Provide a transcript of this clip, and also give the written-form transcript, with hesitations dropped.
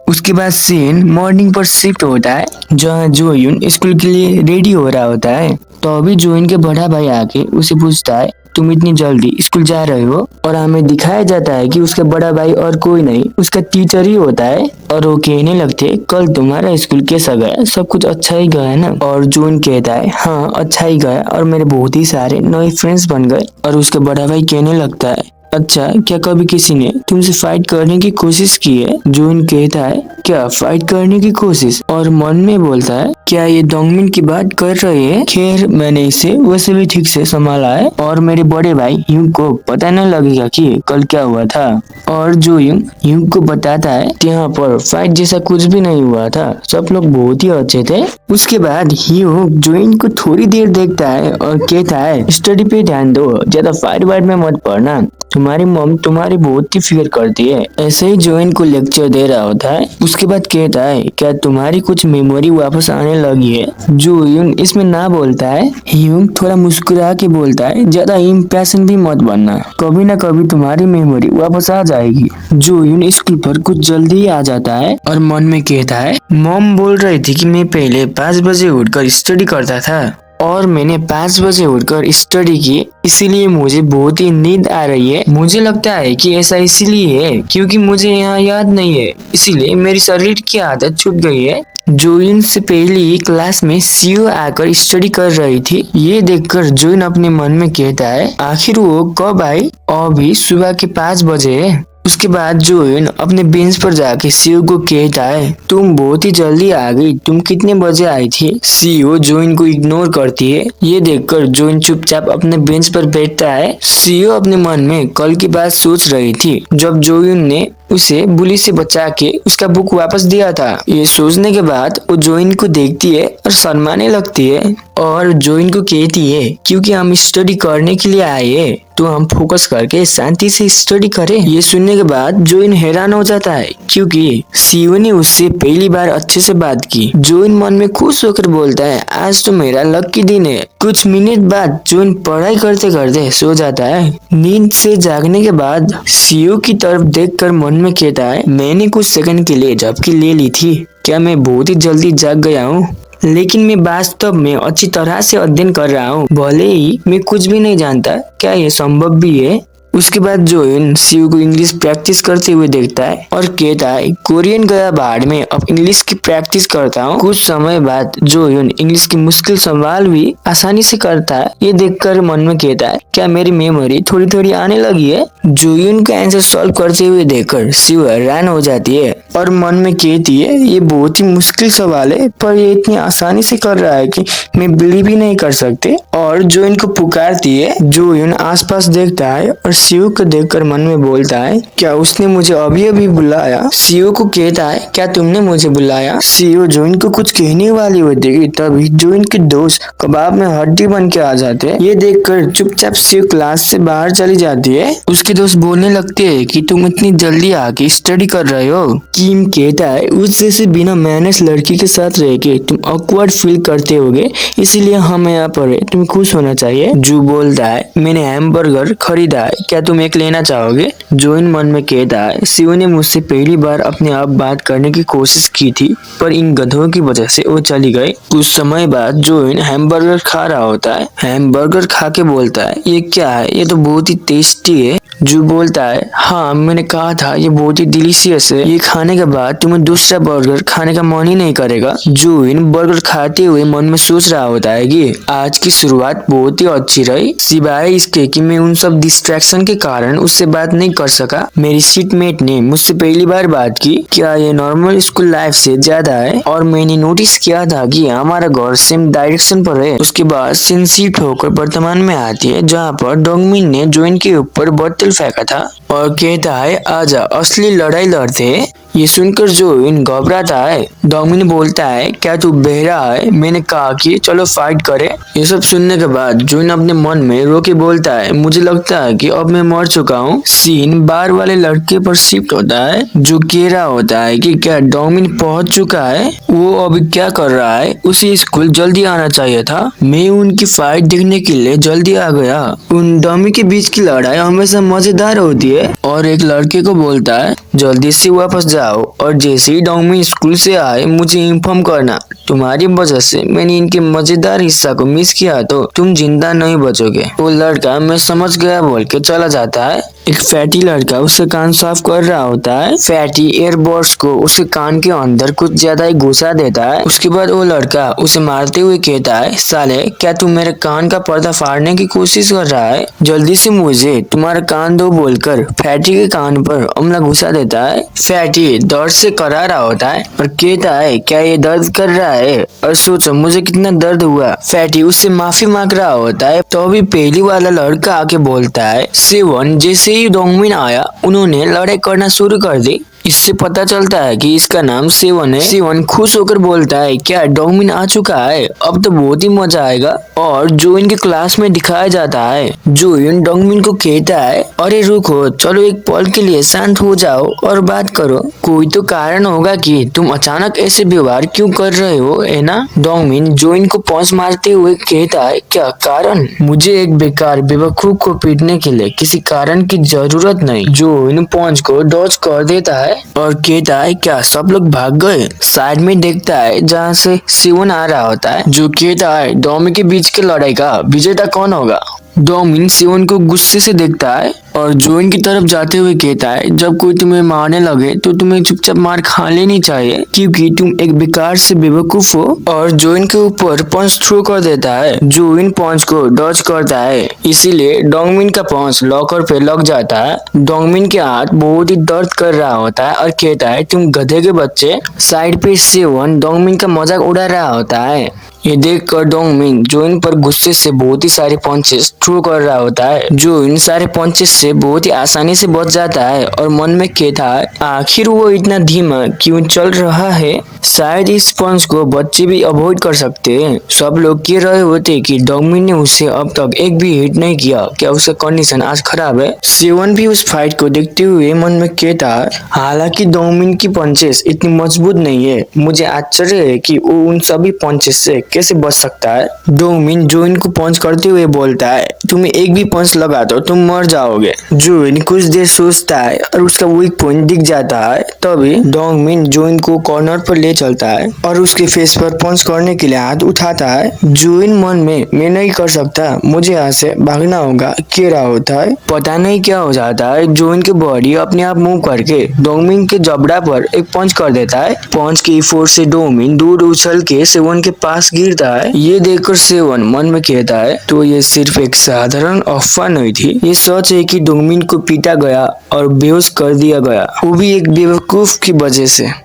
उसके बाद scene morning पर शिफ्ट होता है जहाँ जोयुन स्कूल के लिए रेडी हो रहा होता है। तो अभी जोयुन के बड़ा भाई आके उसे पूछता है तुम इतनी जल्दी स्कूल जा रहे हो, और हमें दिखाया जाता है कि उसका बड़ा भाई और कोई नहीं उसका टीचर ही होता है। और वो कहने लगते कल तुम्हारा स्कूल कैसा गया, सब कुछ अच्छा ही गया ना। और जोयुन कहता है हाँ अच्छा ही गया और मेरे बहुत ही सारे नए फ्रेंड्स बन गए। और उसका बड़ा भाई कहने लगता है अच्छा क्या कभी किसी ने तुमसे फाइट करने की कोशिश की है। जोयुन कहता है क्या फाइट करने की कोशिश, और मन में बोलता है क्या ये डोंगमिन की बात कर रहे हैं। खैर मैंने इसे वैसे भी ठीक से संभाला है और मेरे बड़े भाई ह्यूग को पता न लगेगा कि कल क्या हुआ था। और जोयुन ह्यूग को बताता है यहाँ पर फाइट जैसा कुछ भी नहीं हुआ था, सब लोग बहुत ही अच्छे थे। उसके बाद ह्यूग जोयुन को थोड़ी देर देखता है और कहता है स्टडी पे ध्यान दो, ज्यादा फाइट वाइट में मत पड़ना, तुम्हारी मम तुम्हारी बहुत ही फिक्र करती है। ऐसे ही जोयुन को लेक्चर दे रहा होता है। उसके बाद कहता है क्या तुम्हारी कुछ मेमोरी वापस आने लगी है। जोयुन इसमें ना बोलता है। ह्यूग थोड़ा मुस्कुरा के बोलता है ज्यादा इम्पैशन भी मत बनना, कभी ना कभी तुम्हारी मेमोरी वापस आ जाएगी। जोयुन स्कूल पर कुछ जल्दी ही आ जाता है और मन में कहता है मम बोल रही थी कि मैं पहले 5 बजे उठकर स्टडी करता था और मैंने 5 बजे उठकर स्टडी की, इसीलिए मुझे बहुत ही नींद आ रही है। मुझे लगता है कि ऐसा इसीलिए है क्योंकि मुझे यहाँ याद नहीं है, इसीलिए मेरी शरीर की आदत छूट गई है। जोयुन से पहली क्लास में सीओ आकर स्टडी कर रही थी। ये देखकर जोयुन अपने मन में कहता है आखिर वो कब आई, अभी सुबह के 5 बजे है। उसके बाद जोयुन अपने बेंच पर जाके सीओ को कहता है तुम बहुत ही जल्दी आ गई, तुम कितने बजे आई थी। सीओ जोयुन को इग्नोर करती है। ये देखकर जोयुन चुपचाप अपने बेंच पर बैठता है। सीओ अपने मन में कल की बात सोच रही थी जब जोयुन ने उसे बुली से बचा के उसका बुक वापस दिया था। ये सोचने के बाद वो जोयुन को देखती है और शर्माने लगती है और जोयुन को कहती है क्योंकि हम स्टडी करने के लिए आए हैं तो हम फोकस करके शांति से स्टडी करें। ये सुनने के बाद जोयुन हैरान हो जाता है क्योंकि सीओ ने उससे पहली बार अच्छे से बात की। जोयुन मन में खुश होकर बोलता है आज तो मेरा लकी दिन है। कुछ मिनट बाद जोयुन पढ़ाई करते करते सो जाता है। नींद से जागने के बाद सीओ की तरफ देखकर मन में कहता है मैंने कुछ सेकंड के लिए झपकी ले ली थी, क्या मैं बहुत ही जल्दी जाग गया हूँ, लेकिन मैं वास्तव में अच्छी तरह से अध्ययन कर रहा हूँ, भले ही मैं कुछ भी नहीं जानता। क्या ये संभव भी है। उसके बाद जोयुन सीओ को इंग्लिश प्रैक्टिस करते हुए देखता है और कहता है कोरियन गया बाहर में अब इंग्लिश की प्रैक्टिस करता हूँ। कुछ समय बाद जोयुन इंग्लिश की मुश्किल सवाल भी आसानी से करता है। ये देखकर मन में कहता है क्या मेरी मेमोरी थोड़ी थोड़ी आने लगी है। जोयुन का आंसर सॉल्व करते हुए देखकर सीओ हैरान हो जाती है और मन में कहती है ये बहुत ही मुश्किल सवाल है पर ये इतनी आसानी से कर रहा है कि मैं बिलीव भी नहीं कर सकते। और जोयुन को पुकारती है। जोयुन आसपास देखता है और सीओ को देखकर मन में बोलता है क्या उसने मुझे अभी अभी बुलाया। सीओ को कहता है क्या तुमने मुझे बुलाया। सीओ जोयुन को कुछ कहने वाली होती है तभी जोयुन के दोस्त कबाब में हड्डी बन के आ जाते हैं। ये देखकर चुपचाप सीओ क्लास से बाहर चली जाती है। उसके दोस्त बोलने लगते हैं कि तुम इतनी जल्दी आके स्टडी कर रहे हो। किम कहता है उस जैसे बिना मैनर्स लड़की के साथ रह के तुम ऑकवर्ड फील करते होगे, इसीलिए हम यहाँ पर है, तुम्हें खुश होना चाहिए। जू बोलता है मैंने हैमबर्गर खरीदा है, क्या तुम एक लेना चाहोगे। जोयुन मन में कहता है सीओ ने मुझसे पहली बार अपने आप बात करने की कोशिश की थी पर इन गधों की वजह से वो चली गई। कुछ समय बाद जोयुन हैमबर्गर खा रहा होता है। हैमबर्गर खा के बोलता है ये क्या है, ये तो बहुत ही टेस्टी है। जू बोलता है हाँ मैंने कहा था ये बहुत ही डिलीशियस है, ये खाने के बाद तुम्हें दूसरा बर्गर खाने का मन ही नहीं करेगा। जोयुन बर्गर खाते हुए मन में सोच रहा होता है कि आज की शुरुआत बहुत ही अच्छी रही, सिवाय इसके कि मैं उन सब डिस्ट्रैक्शन के कारण उससे बात नहीं कर सका। मेरी सीटमेट ने मुझसे पहली बार बात की, क्या ये नॉर्मल स्कूल लाइफ से ज्यादा है, और मैंने नोटिस किया था कि हमारा घर सेम डायरेक्शन पर है। उसके बाद सीन शिफ्ट होकर वर्तमान में आती है जहाँ पर डोंगमिन ने जोयुन के ऊपर बोतल फेंका था और कहता है आजा असली लड़ाई लड़ते हैं। ये सुनकर जोयुन घबराता है। डोंगमिन बोलता है क्या तू बहरा है, मैंने कहा कि चलो फाइट करें। ये सब सुनने के बाद जोयुन अपने मन में रो के बोलता है मुझे लगता है कि अब मैं मर चुका हूँ। सीन बार वाले लड़के पर शिफ्ट होता है जो कह रहा होता है कि क्या डोंगमिन पहुंच चुका है, वो अभी क्या कर रहा है, उसे स्कूल जल्दी आना चाहिए था। मैं उनकी फाइट देखने के लिए जल्दी आ गया। उन डमी के बीच की लड़ाई हमेशा मजेदार होती है। और एक लड़के को बोलता है जल्दी से वापस जा, जाओ और जैसे ही डोंगमिन स्कूल से आए मुझे इन्फॉर्म करना। तुम्हारी वजह से मैंने इनके मजेदार हिस्सा को मिस किया तो तुम जिंदा नहीं बचोगे। वो लड़का मैं समझ गया बोल के चला जाता है। एक फैटी लड़का उससे कान साफ कर रहा होता है। फैटी एयरबड्स को उसके कान के अंदर कुछ ज्यादा ही घुसा देता है। उसके बाद वो लड़का उसे मारते हुए कहता है, साले क्या तू मेरे कान का पर्दा फाड़ने की कोशिश कर रहा है? जल्दी से मुझे तुम्हारा कान दो बोलकर फैटी के कान पर अमला घुसा देता है। फैटी दर्द से करा रहा होता है और कहता है, क्या ये दर्द कर रहा है? और सोचो मुझे कितना दर्द हुआ। फैटी उससे माफी मांग रहा होता है तो अभी पहली वाला लड़का आके बोलता है, सेवन जैसे ही डोंगमिन आया उन्होंने लड़ाई करना शुरू कर दी। इससे पता चलता है कि इसका नाम सेवन है। सेवन खुश होकर बोलता है, क्या डोंगमिन आ चुका है? अब तो बहुत ही मजा आएगा। और जोइन के क्लास में दिखाया जाता है। जोइन डोंगमिन को कहता है, अरे रुको, चलो एक पल के लिए शांत हो जाओ और बात करो। कोई तो कारण होगा कि तुम अचानक ऐसे व्यवहार क्यों कर रहे हो, है ना? डोंगमिन जोइन को पंच मारते हुए कहता है, क्या कारण? मुझे एक बेकार बेवकूफ को पीटने के लिए किसी कारण की जरूरत नहीं। जोइन पंच को डॉज कर देता है और कहता है, क्या सब लोग भाग गए? साइड में देखता है जहाँ से सेवन आ रहा होता है, जो कहता है, डोमी के बीच की लड़ाई का विजेता कौन होगा? डोमिन सेवन को गुस्से से देखता है और जोइन की तरफ जाते हुए कहता है, जब कोई तुम्हें मारने लगे तो तुम्हें चुपचाप मार खा लेनी चाहिए क्योंकि तुम एक बेकार से बेवकूफ हो। और जोइन के ऊपर पंच थ्रो कर देता है। जोइन पंच को डॉज करता है, इसीलिए डोंगमिन का पंच लॉकर पे लग जाता है। डोंगमिन के हाथ बहुत ही दर्द कर रहा होता है और कहता है, तुम गधे के बच्चे। साइड पे सेवन डोंगमिन का मजाक उड़ा रहा होता है। ये देखकर डोंगमिन जोइन पर गुस्से से बहुत ही सारे पंचेस थ्रो कर रहा होता है। जोइन सारे पंचेस से बहुत ही आसानी से बच जाता है और मन में कहता है, आखिर वो इतना धीमा क्यों चल रहा है? शायद इस पंच को बच्चे भी अवॉइड कर सकते हैं। सब लोग कह रहे होते कि डोंगमिन ने उसे अब तक एक भी हिट नहीं किया, क्या उसका कंडीशन आज खराब है? सेवन भी उस फाइट को देखते हुए मन में कहता है, हालांकि डोंगमिन की पंचेस इतनी मजबूत नहीं है, मुझे आश्चर्य है कि वो उन सभी पंचेस से कैसे बच सकता है। डोंगमिन जोइन को पंच करते हुए बोलता है, तुम्हें एक भी पंच लगा तो तुम मर जाओगे। जोइन कुछ देर सोचता है और उसका वीक पॉइंट दिख जाता है। तभी डोंगमिन जोइन को कॉर्नर पर ले चलता है और उसके फेस पर पंच करने के लिए हाथ उठाता है। जोइन मन में, मैं नहीं कर सकता, मुझे यहाँ से भागना होगा, कह रहा होता है। पता नहीं क्या हो जाता है, जोइन की बॉडी अपने आप मूव करके डोंगमिन के जबड़ा पर एक पंच कर देता है। पंच की फोर्स से डोंगमिन दूर उछल के सेवन के पास गिरता है। ये देखकर सेवन मन में कहता है, तो ये सिर्फ एक साधारण अफवाह नहीं थी, ये सच है कि डोंगमिन को पीटा गया और बेहोश कर दिया गया, वो भी एक बेवकूफ की वजह से।